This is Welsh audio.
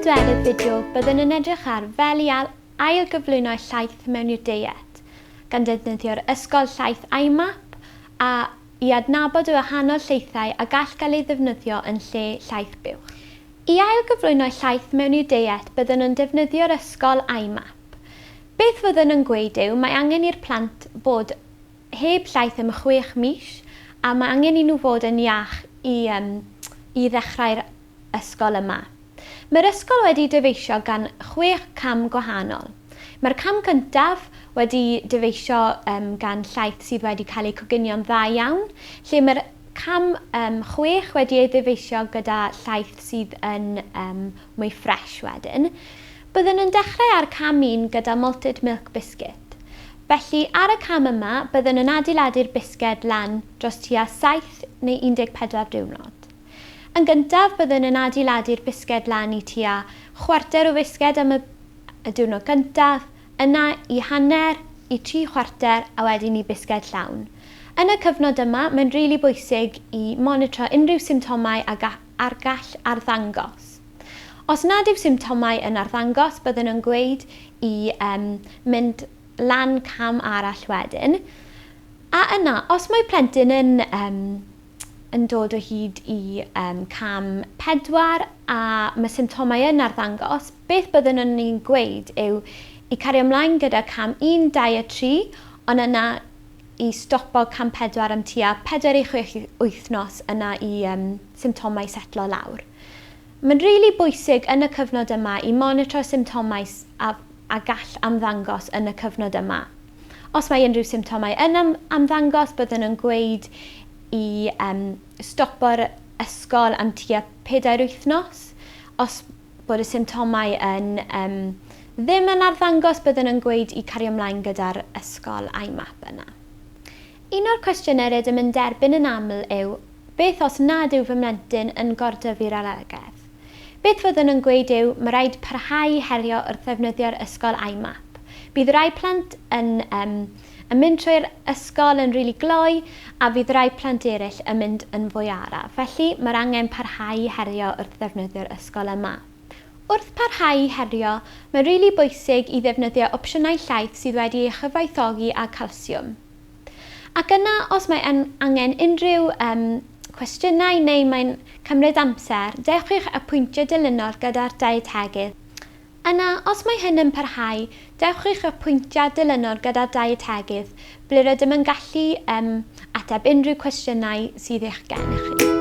pedwerydd fideo byddwn yn edrych ar fel i ailgyflwyno llaeth mewn i'r diet, gan defnyddio'r ysgol llaeth iMap a i adnabod y wahanol llaethau a gall gael ei ddefnyddio yn lle llaeth buwch. I ailgyflwyno llaeth mewn i'r diet byddwn yn defnyddio'r ysgol iMap. Beth fyddwn yn gweud yw mae angen i'r plant bod heb llaeth am 6 mis a mae angen i nhw fod yn iach i ddechrau'r ysgol yma. Mae'r ysgol wedi dyfeisio gan 6 cam gwahanol. Mae'r cam cyntaf wedi dyfeisio gan llaeth sydd wedi cael ei coginio'n dda iawn, lle mae'r cam 6 wedi ei ddyfeisio gyda llaeth sydd yn mwy ffres wedyn. Byddwn yn dechrau ar cam 1 gyda malted milk biscuit. Felly ar y cam yma byddwn yn adeiladu'r bisged lan dros tua 7 neu 14 diwrnod. Yn gyntaf byddwn yn adeiladu'r bisged lan i tua 1/4 o fisged am y diwrnod gyntaf, yna i 1/2 i 3/4 a wedyn i bisged llawn. Yn y cyfnod yma, mae'n rili bwysig i monitro unrhyw symptomau ar gall arddangos. Os nad yw symptomau yn arddangos, byddwn yn gweud i mynd lan cam arall wedyn. A yna, os mae plentyn yn dod o hyd i cam 4 a mae symptomau yn arddangos, beth byddwn ni'n gweud yw i cario ymlaen gyda cam 1, 2 a 3, ond yna i stopo cam 4 am tua 4 i 6 wythnos yna i symptomau setlo lawr. Mae'n rili bwysig yn y cyfnod yma i monitro symptomau a gall amddangos yn y cyfnod yma. Os mae unrhyw symptomau yn amddangos, byddwn yn gweud i stopo'r ysgol am tua 4 wythnos. Os bod y symptomau ddim yn arddangos, byddwn yn gweud i cario ymlaen gyda'r ysgol iMap yna. Un o'r cwestiynau rydym yn derbyn yn aml yw, beth os nad yw fy mlentyn yn gordyfu'r alergedd? Beth fyddwn yn gweud yw, mae rhaid parhau herio wrth ddefnyddio'r ysgol iMap. Bydd rai plant yn mynd trwy'r ysgol yn rili gloi a bydd rai plant eraill yn mynd yn fwy araf. Felly mae'r angen parhau herio wrth ddefnyddio'r ysgol yma. Wrth parhau herio, mae'n rili bwysig i ddefnyddio opsiynau llaeth sydd wedi ei chyfoethogi â calsiwm. Ac yna, os mae angen unrhyw cwestiynau neu mae'n cymryd amser, dewch apwyntio dilynol gyda'r dietegydd. Yna, os mae hyn yn parhau, dewch eich apwyntiad dilynol gyda'r dietegydd, ble rydym yn gallu ateb unrhyw cwestiynau sydd eich gennych chi.